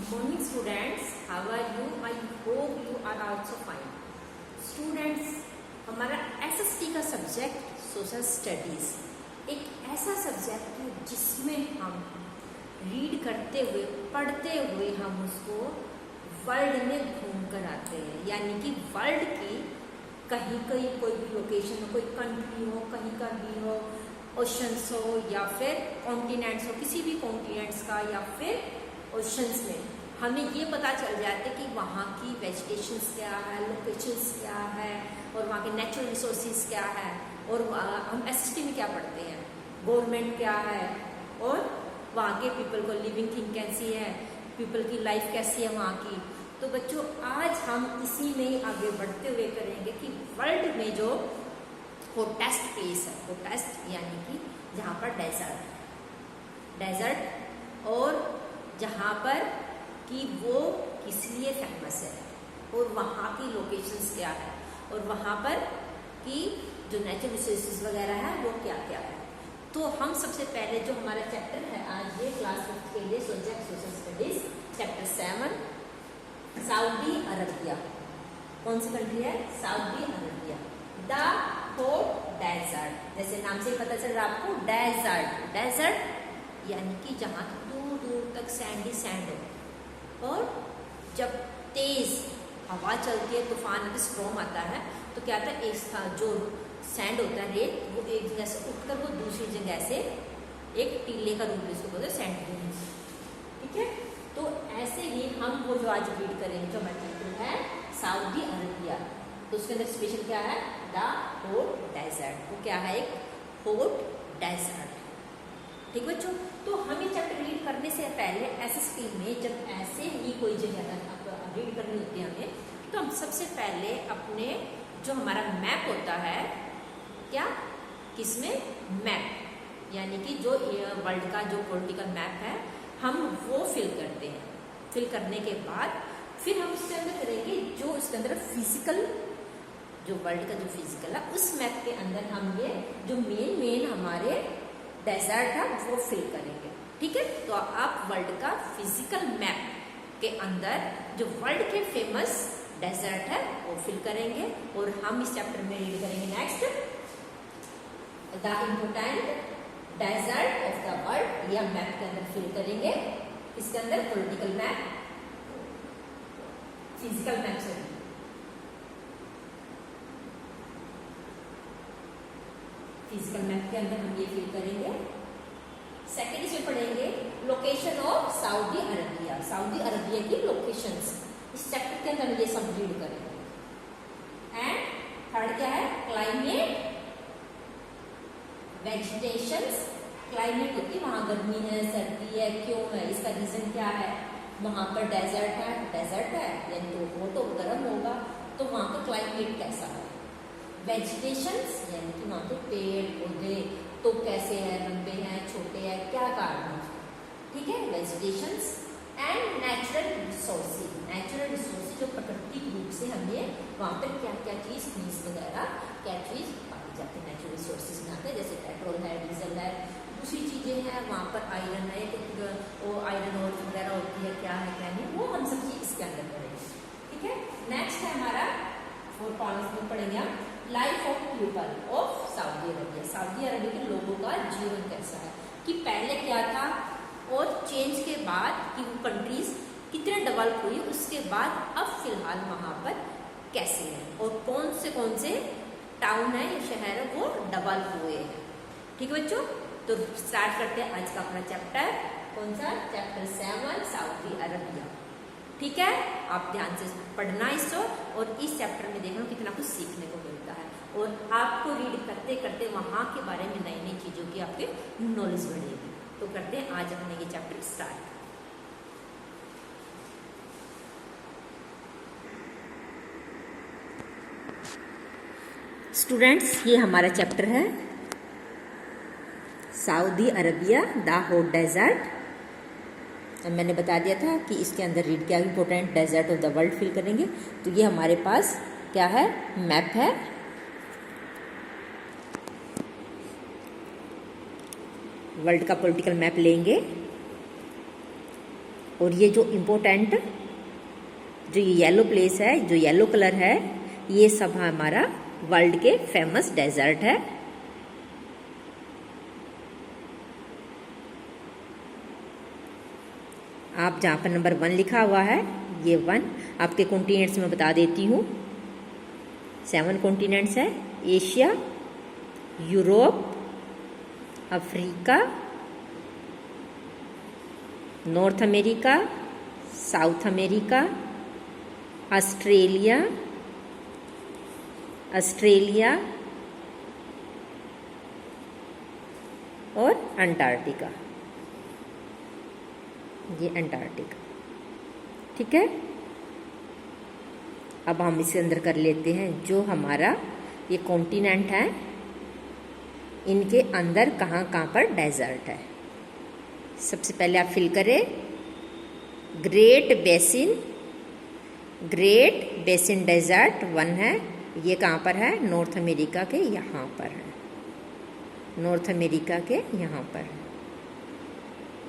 Morning students, how are you? I hope you are also fine. Students, हमारा SST का subject social studies एक ऐसा subject है जिसमें हम रीड करते हुए पढ़ते हुए हम उसको वर्ल्ड में घूम कर आते हैं, यानी कि वर्ल्ड की कहीं कहीं कोई भी लोकेशन हो, कोई कंट्री हो, कहीं का भी हो, ओशंस हो या फिर कॉन्टिनेंट्स हो, किसी भी कॉन्टिनेंट्स का या फिर ओशंस में हमें ये पता चल जाता है कि वहाँ की वेजिटेशंस क्या है, लोकेशंस क्या है और वहाँ के नेचुरल रिसोर्सेज क्या है और हम एसएसटी में क्या पढ़ते हैं, गवर्नमेंट क्या है और वहाँ के पीपल को लिविंग थिंग कैसी है, पीपल की लाइफ कैसी है वहाँ की। तो बच्चों आज हम इसी में ही आगे बढ़ते हुए करेंगे कि वर्ल्ड में जो होटेस्ट प्लेस है, होटेस्ट यानी कि जहाँ पर डेजर्ट और जहाँ पर कि वो किस लिए फेमस है और वहाँ की लोकेशंस क्या है और वहाँ पर कि जो नेचुरल रिसोर्सेज वगैरह है वो क्या क्या है। तो हम सबसे पहले जो हमारा चैप्टर है आज ये क्लास 5 के लिए subject social studies chapter 7 Saudi Arabia. कौन सी कंट्री है? Saudi Arabia. The hot desert, जैसे नाम से ही पता चल रहा है आपको, डेजर्ट। डेजर्ट यानी कि जहाँ दूर दूर तक सैंड ही सैंड हो और जब तेज हवा चलती है, तूफान आता, स्ट्रॉम आता है तो क्या आता है, एक जो सैंड होता है, रेत, वो एक जगह से उठकर वो दूसरी जगह से एक टीले का रूप जिसको बोलते हैं सैंड ड्यून्स। ठीक है, तो ऐसे ही हम वो जो आज रीड करेंगे जो हमारा चैप्टर है सऊदी अरबिया, तो उसके अंदर स्पेशल क्या है, द हॉट डेजर्ट। वो क्या है, एक हॉट डेजर्ट। ठीक बच्चों, तो हम ये चैप्टर रीड करने से पहले एसएसटी में जब ऐसे ही कोई जगह रीड करनी होती है हमें, तो हम सबसे पहले अपने जो हमारा मैप होता है, क्या किसमें, मैप यानी कि जो वर्ल्ड का जो पॉलिटिकल मैप है हम वो फिल करते हैं। फिल करने के बाद फिर हम उसके अंदर करेंगे जो उसके अंदर फिजिकल, जो वर्ल्ड का जो फिजिकल है उस मैप के अंदर हम ये जो मेन हमारे डेजर्ट है वो फिल करेंगे। ठीक है, तो आप वर्ल्ड का फिजिकल मैप के अंदर जो वर्ल्ड के फेमस डेजर्ट है वो फिल करेंगे और हम इस चैप्टर में रीड करेंगे next the important desert of the world. ये हम मैप के अंदर फिल करेंगे, इसके अंदर पॉलिटिकल मैप, फिजिकल मैप से फिजिकल मैप के अंदर हम ये फिल करेंगे। सेकेंड इसमें पढ़ेंगे location of Saudi Arabia, Saudi Arabia की लोकेशंस। इस चैप्टर के अंदर ये सब रीड करेंगे। एंड थर्ड क्या है, क्लाइमेट, वेजिटेशंस। क्लाइमेट होती है वहां गर्मी है, सर्दी है, क्यों है, इसका रीजन क्या है, वहां पर डेजर्ट है यानी तो वो तो गर्म होगा, तो वहां का क्लाइमेट कैसा है। वेजिटेशंस यानी कि वहाँ के पेड़ पौधे तो कैसे हैं, लंबे हैं, छोटे हैं, क्या कारण है। ठीक है, vegetations. And natural resources, natural resources जो प्राकृतिक रूप से हमें वहाँ पर क्या क्या चीज़, फीस वगैरह क्या चीज़ पाई जाती है, नेचुरल रिसोर्सेज में आते हैं, जैसे पेट्रोल है, डीजल है, दूसरी चीज़ें हैं, वहाँ पर आयरन है, वो आयरन और वगैरह होती है, क्या है क्या नहीं, वो हम सब चीज़ इसके अंदर पढ़ेंगे। ठीक है, नेक्स्ट है हमारा 4 पॉइंट्स में पढ़ेंगे हम life of people of Saudi Arabia. Saudi Arabia के लोगों का जीवन कैसा है, कि पहले क्या था और चेंज के बाद कि वो कंट्रीज कितने डेवलप हुई, उसके बाद अब फिलहाल वहाँ पर कैसे है और कौन से टाउन है या शहर है वो डेवलप हुए हैं। ठीक है बच्चों, तो स्टार्ट करते हैं आज का अपना चैप्टर। कौन सा? Chapter 7 Saudi Arabia. ठीक है, आप ध्यान से पढ़ना इसको और इस चैप्टर में देखना कितना कुछ सीखने को मिलता है और आपको रीड करते करते वहाँ के बारे में नई नई चीज़ों की आपके नॉलेज बढ़ेगी। तो करते हैं आज अपने ये चैप्टर स्टार्ट। स्टूडेंट्स, ये हमारा चैप्टर है Saudi Arabia the hot desert. मैंने बता दिया था कि इसके अंदर रीड क्या important desert of the world fill करेंगे। तो ये हमारे पास क्या है, मैप है। वर्ल्ड का पॉलिटिकल मैप लेंगे और ये जो इम्पोर्टेंट जो ये येलो प्लेस है, जो येलो कलर है, ये सब हमारा वर्ल्ड के फेमस डेजर्ट है। आप जहाँ पर नंबर 1 लिखा हुआ है, ये 1 आपके कॉन्टिनेंट्स में बता देती हूँ। 7 कॉन्टिनेंट्स है, Asia, Europe, Africa, north America, south America, Australia और अंटार्कटिका। ये अंटार्कटिका, ठीक है। अब हम इसके अंदर कर लेते हैं जो हमारा ये कॉन्टिनेंट है, इनके अंदर कहाँ कहाँ पर डेजर्ट है। सबसे पहले आप फिल करें ग्रेट बेसिन डेजर्ट 1 है। ये कहाँ पर है? नॉर्थ अमेरिका के यहाँ पर है, नॉर्थ अमेरिका के यहाँ पर है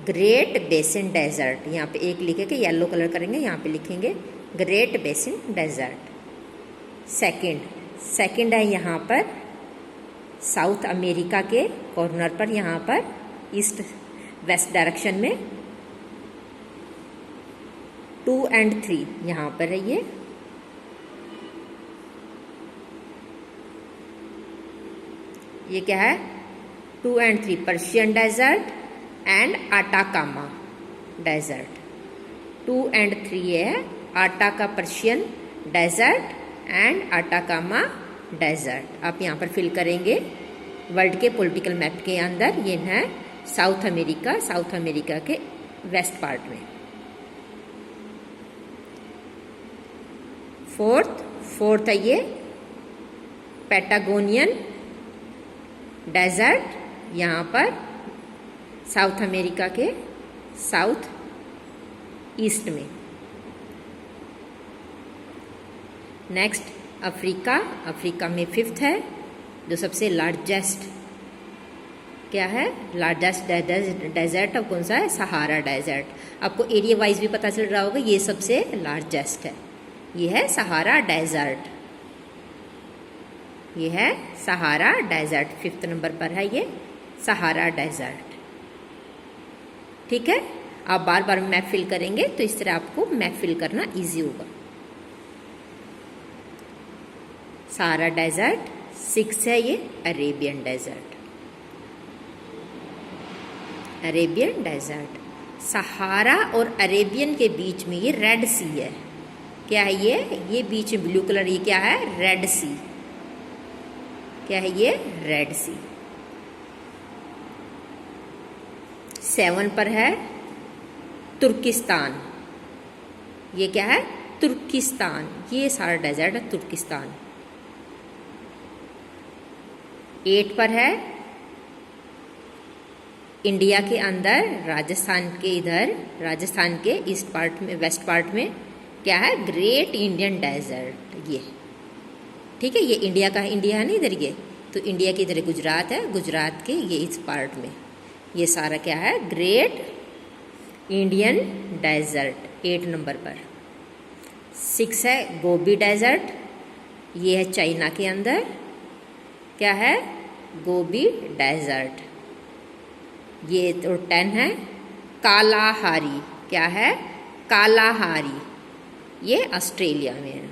ग्रेट बेसिन डेजर्ट। यहाँ पे एक लिखे के येलो कलर करेंगे, यहाँ पे लिखेंगे ग्रेट बेसिन डेजर्ट। सेकंड है यहाँ पर साउथ अमेरिका के कॉर्नर पर, यहाँ पर ईस्ट वेस्ट डायरेक्शन में 2 और 3 यहाँ पर है। ये क्या है? 2 और 3 Persian desert and Atacama desert. 2 और 3 है Atacama Persian desert and Atacama desert. आप यहाँ पर फिल करेंगे वर्ल्ड के पॉलिटिकल मैप के अंदर। ये है साउथ अमेरिका के वेस्ट पार्ट में। फोर्थ है ये पैटागोनियन डेजर्ट, यहाँ पर साउथ अमेरिका के साउथ ईस्ट में। नेक्स्ट अफ्रीका में 5th है, जो सबसे लार्जेस्ट क्या है? लार्जेस्ट डेजर्ट अब कौन सा है? Sahara desert. आपको एरिया वाइज भी पता चल रहा होगा, ये सबसे लार्जेस्ट है। ये है सहारा डेजर्ट, ये है सहारा डेजर्ट। 5th नंबर पर है ये सहारा डेजर्ट, ठीक है। आप बार बार मैप फिल करेंगे तो इस तरह आपको मैप फिल करना इजी होगा। Sahara desert. 6 है ये अरेबियन डेजर्ट। सहारा और अरेबियन के बीच में ये रेड सी है। क्या है ये बीच में ब्लू कलर, ये क्या है? रेड सी। क्या है ये? रेड सी। 7 पर है तुर्किस्तान। ये क्या है? तुर्किस्तान। ये सारा डेजर्ट है तुर्किस्तान। 8 पर है इंडिया के अंदर, राजस्थान के ईस्ट पार्ट में, वेस्ट पार्ट में क्या है? Great Indian Desert. ये ठीक है, ये इंडिया का है, इंडिया है ना इधर, ये तो इंडिया की इधर गुजरात है, गुजरात के ये इस पार्ट में ये सारा क्या है? Great Indian desert. 8 नंबर पर। 6 है गोबी डेजर्ट। ये है चाइना के अंदर, क्या है? Gobi desert. ये तो 10 है कालाहारी। क्या है? कालाहारी। ये ऑस्ट्रेलिया में है।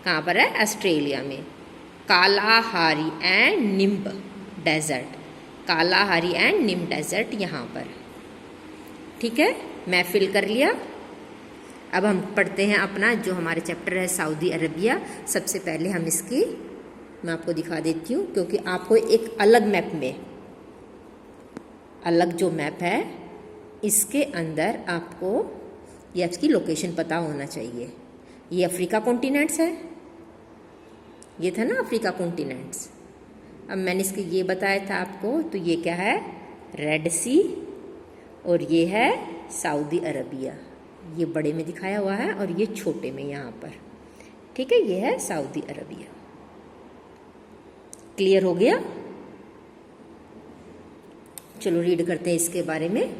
कहाँ पर है? ऑस्ट्रेलिया में। Kalahari and Namib desert. Kalahari and Namib desert यहाँ पर, ठीक है। मैं फिल कर लिया। अब हम पढ़ते हैं अपना जो हमारे चैप्टर है सऊदी अरबिया। सबसे पहले हम इसकी मैं आपको दिखा देती हूँ, क्योंकि आपको एक अलग मैप में, अलग जो मैप है इसके अंदर आपको ये इसकी लोकेशन पता होना चाहिए। ये अफ्रीका कॉन्टिनेंट्स है, ये था ना अफ्रीका कॉन्टिनेंट्स। अब मैंने इसके ये बताया था आपको, तो ये क्या है? रेड सी, और ये है सऊदी अरबिया। ये बड़े में दिखाया हुआ है और ये छोटे में यहाँ पर, ठीक है। ये है सऊदी अरबिया। क्लियर हो गया? चलो रीड करते हैं इसके बारे में।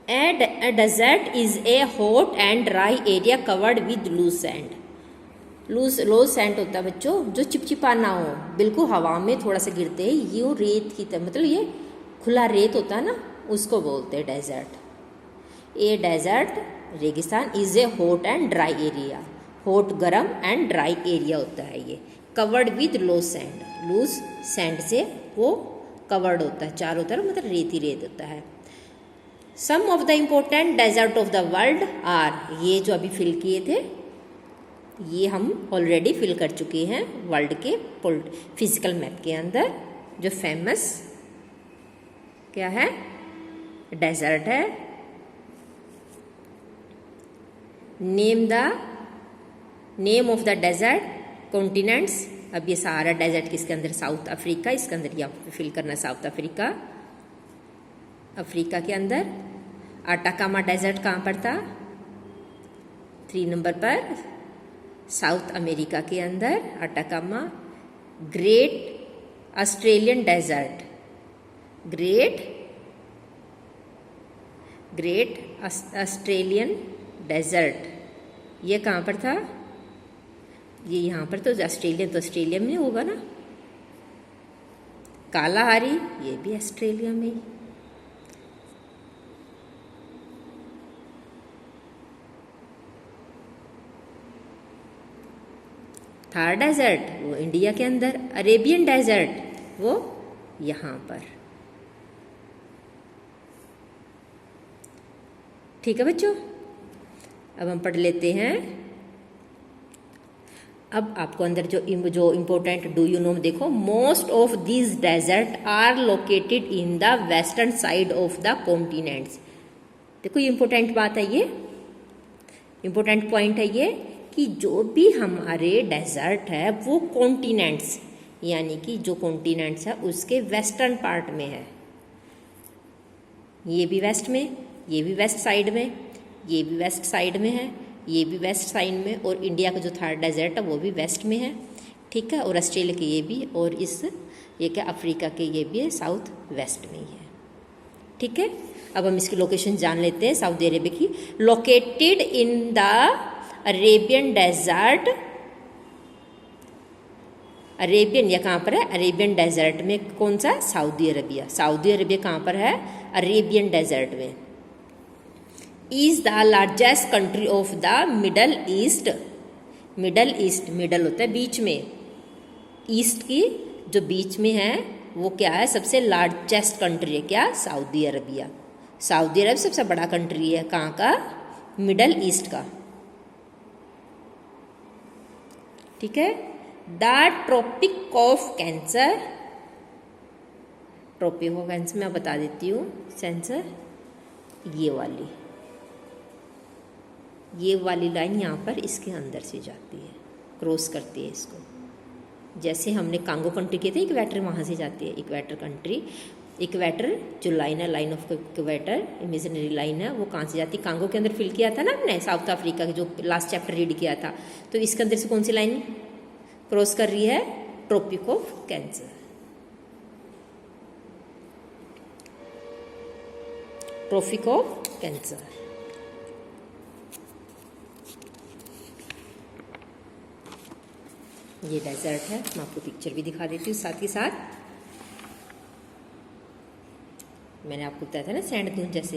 A desert is a hot and dry area covered with loose sand. Loose sand होता है बच्चों, जो चिपचिपा ना हो, बिल्कुल हवा में थोड़ा सा गिरते हैं, यूँ रेत की तरह, मतलब ये खुला रेत होता है ना, उसको बोलते हैं डेजर्ट। ए डेजर्ट रेगिस्तान is a hot and dry area, hot गरम एंड ड्राई एरिया होता है ये। Covered with loose sand, loose sand से वो कवर्ड होता है चारों तरफ, मतलब रेत ही रेत होता है। Some of the important desert of the world are, ये जो अभी फिल किए थे ये हम ऑलरेडी फिल कर चुके हैं वर्ल्ड के फिजिकल मैप के अंदर। जो फेमस क्या है डेजर्ट है, name of the desert, continents. अब ये सारा डेजर्ट किसके अंदर, साउथ अफ्रीका, इसके अंदर या फिल करना साउथ अफ्रीका, अफ्रीका के अंदर। अटाकामा डेजर्ट कहाँ पर था, 3 नंबर पर, साउथ अमेरिका के अंदर Atacama. Great Australian desert, great Australian desert, ये कहाँ पर था, ये यहाँ पर, तो ऑस्ट्रेलिया तो ऑस्ट्रेलिया में होगा ना। कालाहारी, ये भी ऑस्ट्रेलिया में ही। थार डेजर्ट वो इंडिया के अंदर, अरेबियन डेजर्ट वो यहाँ पर। ठीक है बच्चों, अब हम पढ़ लेते हैं। अब आपको अंदर जो इम्पोर्टेंट डू यू नो देखो, most of these desert are located in the western side of the continents. देखो ये इम्पोर्टेंट बात है, ये इम्पोर्टेंट पॉइंट है ये, कि जो भी हमारे डेजर्ट है वो कॉन्टिनेंट्स, यानी कि जो कॉन्टिनेंट्स है उसके वेस्टर्न पार्ट में है। ये भी वेस्ट में, ये भी वेस्ट साइड में, ये भी वेस्ट साइड में है, ये भी वेस्ट साइड में, और इंडिया का जो थर्ड डेजर्ट है वो भी वेस्ट में है। ठीक है, और ऑस्ट्रेलिया के ये भी, और ये क्या अफ्रीका के ये भी है, साउथ वेस्ट में ही है। ठीक है, अब हम इसकी लोकेशन जान लेते हैं सऊदी अरेबिया की। Located in the Arabian desert, Arabian या कहाँ पर है, अरेबियन डेजर्ट में, कौन सा, सऊदी अरेबिया। सऊदी अरेबिया कहाँ पर है, अरेबियन डेजर्ट में। Is the largest country of the middle east, middle east, middle होता है बीच में, ईस्ट की जो बीच में है वो क्या है, सबसे लार्जेस्ट कंट्री है क्या, सऊदी अरेबिया। सऊदी अरब सबसे बड़ा कंट्री है, कहाँ का, मिडल ईस्ट का। ठीक है, the tropic of cancer, tropic of cancer मैं बता देती हूँ, सेंसर ये वाली लाइन यहाँ पर इसके अंदर से जाती है, क्रॉस करती है इसको। जैसे हमने कांगो कंट्री किए थे, इक्वेटर वहाँ से जाती है, इक्वेटर कंट्री, इक्वेटर जो लाइन है, line of equator, imaginary line है, वो कहाँ से जाती है, कांगो के अंदर फिल किया था ना हमने, साउथ अफ्रीका के जो लास्ट चैप्टर रीड किया था, तो इसके अंदर से कौन सी लाइन क्रॉस कर रही है, tropic of cancer, tropic of cancer. ये डेजर्ट है, मैं आपको पिक्चर भी दिखा देती हूँ साथ ही साथ। मैंने आपको बताया था ना सैंड दून जैसे,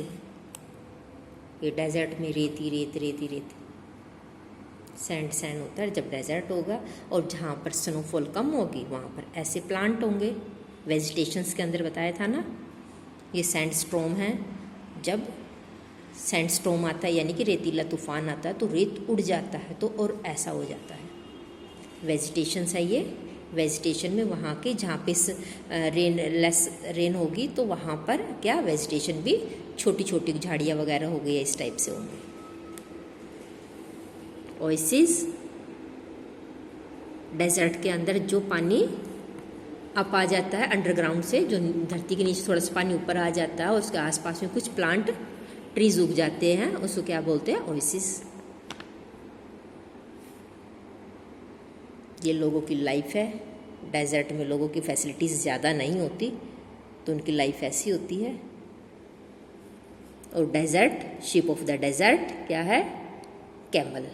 ये डेजर्ट में रेत ही रेत, रेत ही रेत, सैंड सैंड होता है जब डेजर्ट होगा। और जहाँ पर स्नोफॉल कम होगी वहाँ पर ऐसे प्लांट होंगे, वेजिटेशंस के अंदर बताया था ना। ये सैंड स्टॉर्म है, जब सैंड स्टॉर्म आता है यानी कि रेतीला तूफान आता है तो रेत उड़ जाता है, तो और ऐसा हो जाता है। वेजिटेशंस है ये, वेजिटेशन में वहाँ के जहाँ पे लेस रेन होगी तो वहाँ पर क्या वेजिटेशन भी छोटी छोटी झाड़ियाँ वगैरह हो गई, इस टाइप से होंगे। ओएसिस, डेजर्ट के अंदर जो पानी अप आ जाता है अंडरग्राउंड से, जो धरती के नीचे थोड़ा सा पानी ऊपर आ जाता है और उसके आसपास में कुछ प्लांट ट्रीज उग जाते हैं, उसको क्या बोलते हैं, ओएसिस। ये लोगों की लाइफ है, डेजर्ट में लोगों की फैसिलिटीज़ ज़्यादा नहीं होती तो उनकी लाइफ ऐसी होती है। और desert, ship of the desert क्या है? कैमल।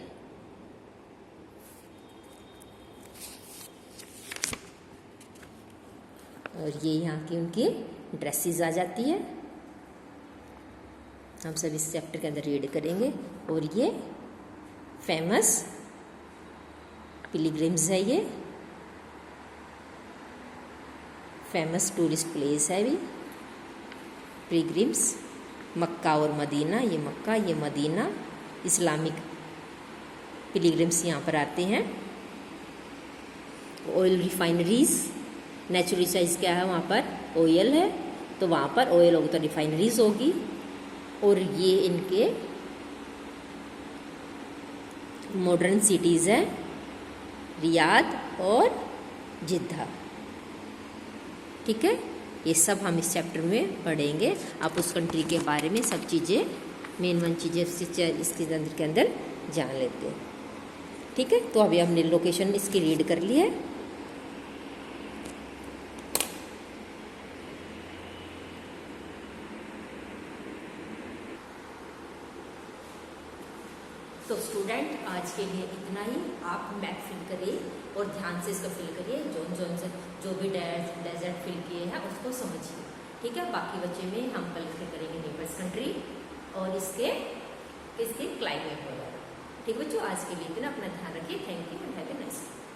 और ये यहाँ की उनकी ड्रेसेस आ जाती है, हम सब इस चैप्टर के अंदर रीड करेंगे। और ये फेमस पिलग्रिम्स है, ये फेमस टूरिस्ट प्लेस है भी पिलग्रिम्स। मक्का और मदीना, ये मक्का ये मदीना, इस्लामिक पिलग्रिम्स यहाँ पर आते हैं। ऑयल रिफाइनरीज, नेचुरल रिसोर्स क्या है वहाँ पर? ऑयल है, तो वहाँ पर ऑयल होगी तो रिफाइनरीज होगी। और ये इनके मॉडर्न सिटीज़ हैं, रियाद और जिद्दा। ठीक है, ये सब हम इस चैप्टर में पढ़ेंगे। आप उस कंट्री के बारे में सब चीज़ें, मेन चीज़ें इसके अंदर के अंदर जान लेते हैं। ठीक है, तो अभी हमने लोकेशन इसकी रीड कर ली है। तो स्टूडेंट आज के लिए इतना ही। आप मैप फिल करिए और ध्यान से इसको फिल करिए, जोन से जो भी डेजर्ट फिल किए हैं उसको समझिए। ठीक है, बाकी बच्चे में हम कल फिल करेंगे नेबर्स कंट्री और इसके क्लाइमेट वगैरह। ठीक बच्चों, आज के लिए इतना। अपना ध्यान रखिए। Thank you and have a nice day.